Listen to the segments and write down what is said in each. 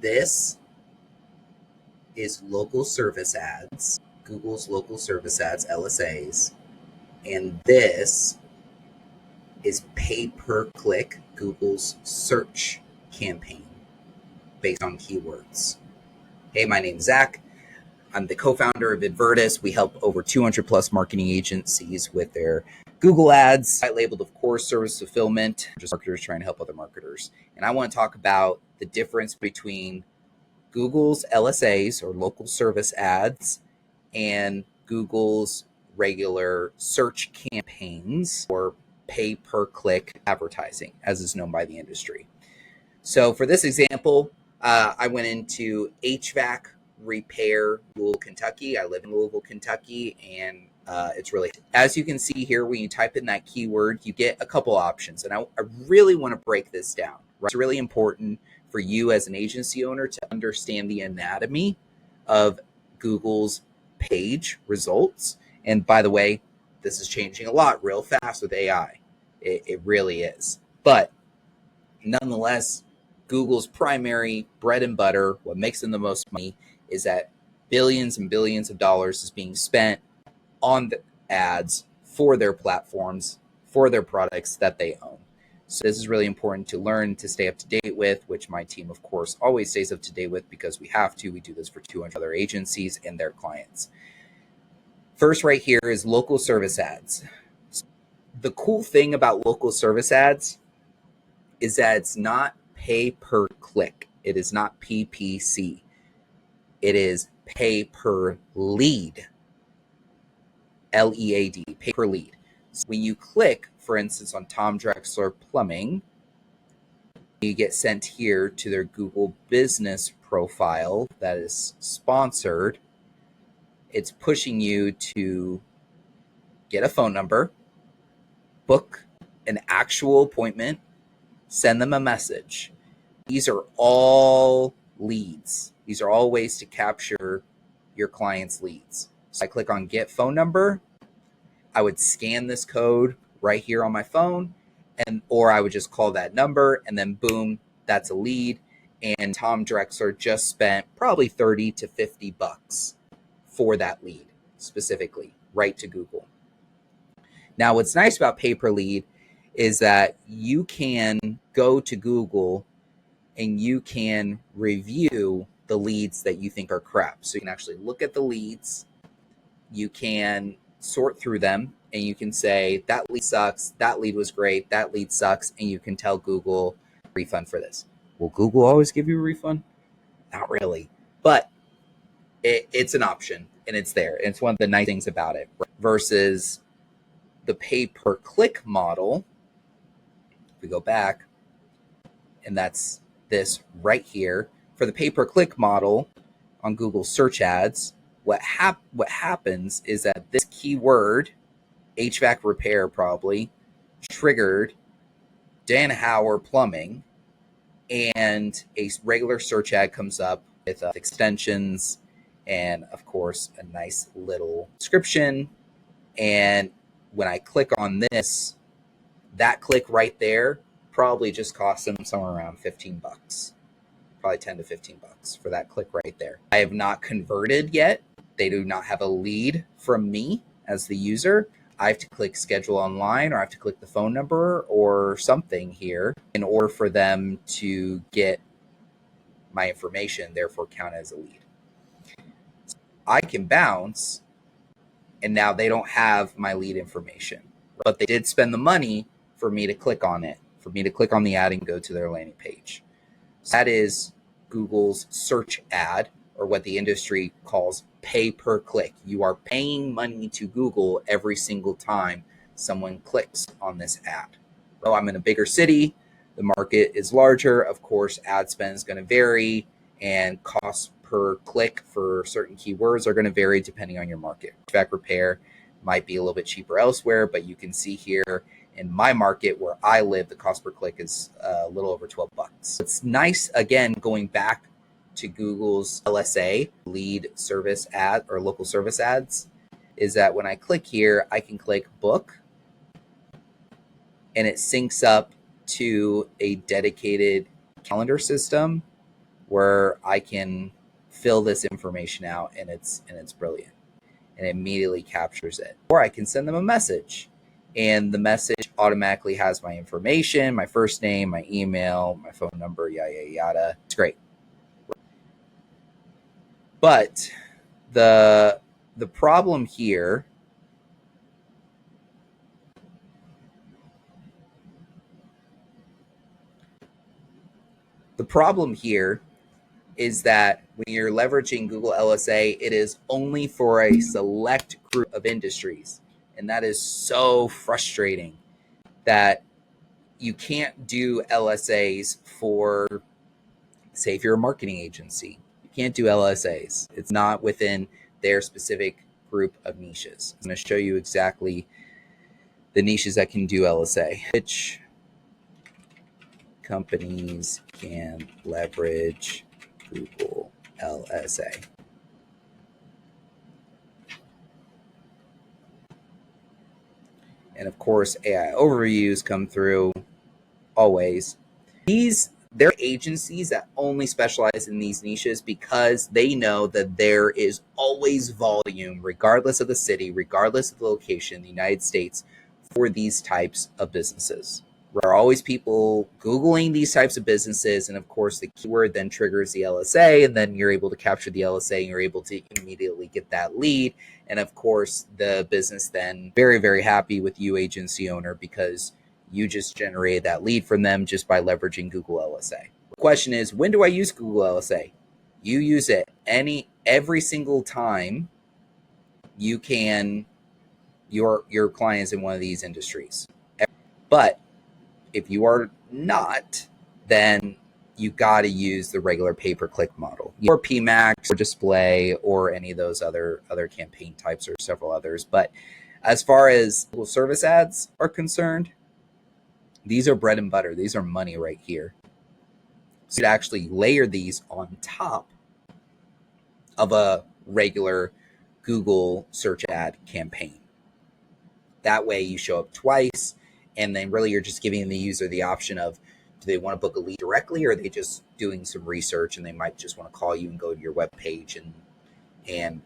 This is local service ads, Google's local service ads, LSAs, and this is pay per click, Google's search campaign based on keywords. Hey, my name's Zach. I'm the co-founder of Advirtis. We help over 200 plus marketing agencies with their Google Ads, labeled, of course, service fulfillment, just marketers trying to help other marketers. And I want to talk about the difference between Google's LSAs or local service ads and Google's regular search campaigns or pay per click advertising, as is known by the industry. So for this example, I went into HVAC repair, Louisville, Kentucky. I live in Louisville, Kentucky, and it's really, as you can see here, when you type in that keyword, you get a couple options. And I really want to break this down. Right? It's really important for you as an agency owner to understand the anatomy of Google's page results. And by the way, this is changing a lot real fast with AI. It really is. But nonetheless, Google's primary bread and butter, what makes them the most money, is that billions and billions of dollars is being spent on the ads for their platforms, for their products that they own. So this is really important to learn, to stay up to date with, which my team, of course, always stays up to date with because we have to. We do this for 200 other agencies and their clients. First, right here is local service ads. The cool thing about local service ads is that it's not pay per click. It is not PPC. It is pay per lead. LEAD, pay per lead. So when you click, for instance, on Tom Drexler Plumbing, you get sent here to their Google business profile that is sponsored. It's pushing you to get a phone number, book an actual appointment, send them a message. These are all leads. These are all ways to capture your client's leads. So I click on get phone number. I would scan this code right here on my phone, or I would just call that number, and then boom, that's a lead. And Tom Drexler just spent probably 30 to 50 bucks for that lead specifically, right to Google. Now, what's nice about pay per lead is that you can go to Google and you can review the leads that you think are crap. So you can actually look at the leads, you can sort through them, and you can say, that lead sucks, that lead was great, that lead sucks, and you can tell Google refund for this. Will Google always give you a refund? Not really, but it's an option, and it's there. And it's one of the nice things about it versus the pay per click model. If we go back, and that's this right here. For the pay per click model on Google search ads, what happens is that this keyword, HVAC repair probably, triggered Dan Hauer Plumbing, and a regular search ad comes up with extensions and, of course, a nice little description. And when I click on this, that click right there probably just cost them somewhere around 15 bucks, probably 10 to 15 bucks for that click right there. I have not converted yet. They do not have a lead from me as the user. I have to click schedule online, or I have to click the phone number or something here in order for them to get my information, therefore count as a lead. I can bounce, and now they don't have my lead information, but they did spend the money for me to click on it, for me to click on the ad and go to their landing page. So that is Google's search ad, or what the industry calls pay per click. You are paying money to Google every single time someone clicks on this ad. So I'm in a bigger city, the market is larger, of course, ad spend is going to vary, and costs per click for certain keywords are going to vary depending on your market. HVAC repair might be a little bit cheaper elsewhere, but you can see here in my market where I live, the cost per click is a little over 12 bucks. It's nice, again, going back to Google's LSA, lead service ad or local service ads, is that when I click here, I can click book, and it syncs up to a dedicated calendar system where I can fill this information out, and it's brilliant, and it immediately captures it. Or I can send them a message, and the message automatically has my information, my first name, my email, my phone number, yada yada yada. It's great. But the problem here is that when you're leveraging Google LSA, it is only for a select group of industries. And that is so frustrating that you can't do LSAs for, say, if you're a marketing agency, you can't do LSAs. It's not within their specific group of niches. I'm going to show you exactly the niches that can do LSA. Which companies can leverage Google LSA? And of course, AI overviews come through always. There are agencies that only specialize in these niches because they know that there is always volume, regardless of the city, regardless of the location in the United States, for these types of businesses. There are always people Googling these types of businesses, and of course the keyword then triggers the LSA, and then you're able to capture the LSA, and you're able to immediately get that lead. And of course the business then very, very happy with you, agency owner, because you just generated that lead from them just by leveraging Google LSA. The question is, when do I use Google LSA? You use it every single time you can, your client is in one of these industries. But if you are not, then you got to use the regular pay-per-click model, or PMAX, or display, or any of those other campaign types, or several others. But as far as Google service ads are concerned, these are bread and butter. These are money right here. So you'd actually layer these on top of a regular Google search ad campaign. That way you show up twice, and then really you're just giving the user the option of, do they want to book a lead directly, or are they just doing some research and they might just want to call you and go to your webpage and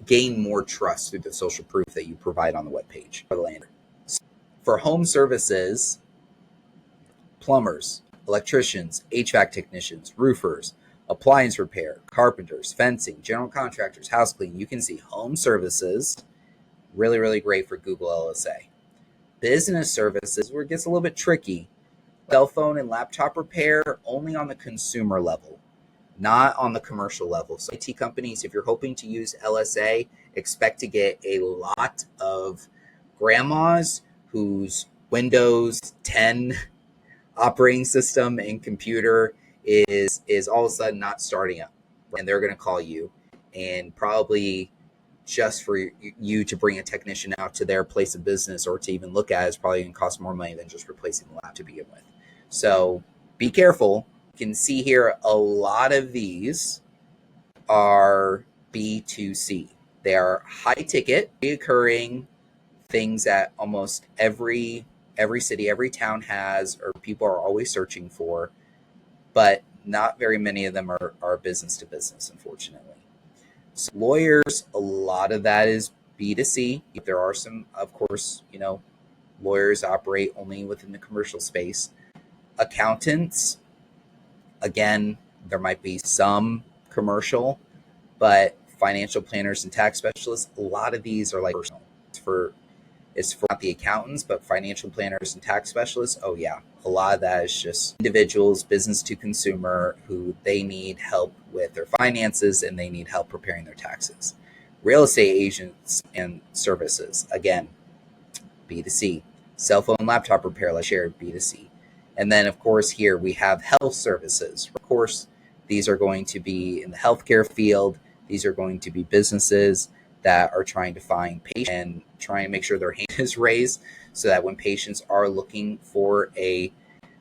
gain more trust through the social proof that you provide on the webpage. For home services, plumbers, electricians, HVAC technicians, roofers, appliance repair, carpenters, fencing, general contractors, house cleaning, you can see home services, really, really great for Google LSA. Business services, where it gets a little bit tricky. Cell phone and laptop repair, only on the consumer level, not on the commercial level. So IT companies, if you're hoping to use LSA, expect to get a lot of grandmas whose Windows 10 operating system and computer is all of a sudden not starting up, and they're going to call you, and probably just for you to bring a technician out to their place of business or to even look at it is probably going to cost more money than just replacing the lap to begin with. So be careful. You can see here a lot of these are B2C. They are high ticket, recurring things that almost every city, every town has, or people are always searching for, but not very many of them are business to business, unfortunately. So lawyers, a lot of that is B2C. There are some, of course, lawyers operate only within the commercial space. Accountants, again, there might be some commercial, but financial planners and tax specialists, a lot of these are like personal. It's for not the accountants, but financial planners and tax specialists. Oh yeah, a lot of that is just individuals, business to consumer, who they need help with their finances and they need help preparing their taxes. Real estate agents and services, again, B2C. Cell phone, laptop repair, like shared, B2C. And then, of course, here we have health services. Of course, these are going to be in the healthcare field. These are going to be businesses that are trying to find patients and try and make sure their hand is raised so that when patients are looking for a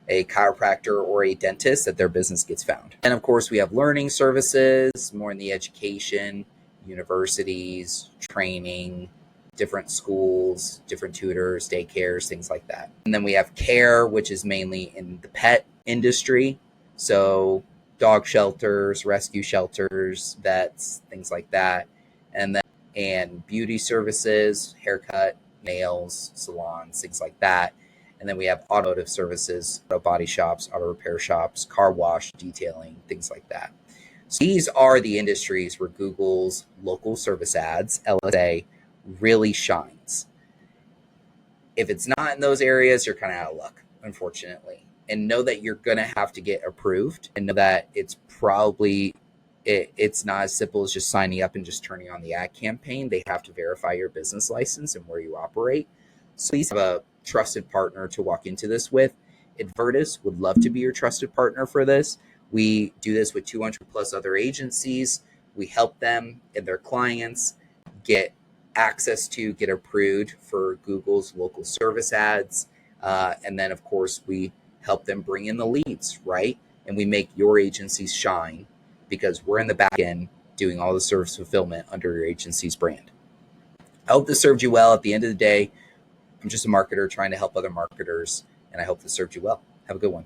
chiropractor or a dentist, that their business gets found. And of course, we have learning services, more in the education, universities, training, different schools, different tutors, daycares, things like that. And then we have care, which is mainly in the pet industry. So dog shelters, rescue shelters, vets, things like that. And beauty services, haircut, nails, salons, things like that. And then we have automotive services, auto body shops, auto repair shops, car wash, detailing, things like that. So these are the industries where Google's local service ads, LSA, really shines. If it's not in those areas, you're kind of out of luck, unfortunately. And know that you're going to have to get approved, and know that it's not as simple as just signing up and just turning on the ad campaign. They have to verify your business license and where you operate. So please have a trusted partner to walk into this with. Advirtis would love to be your trusted partner for this. We do this with 200 plus other agencies. We help them and their clients get get approved for Google's local service ads. And then, of course, we help them bring in the leads, right? And we make your agencies shine because we're in the back end doing all the service fulfillment under your agency's brand. I hope this served you well. At the end of the day, I'm just a marketer trying to help other marketers, and I hope this served you well. Have a good one.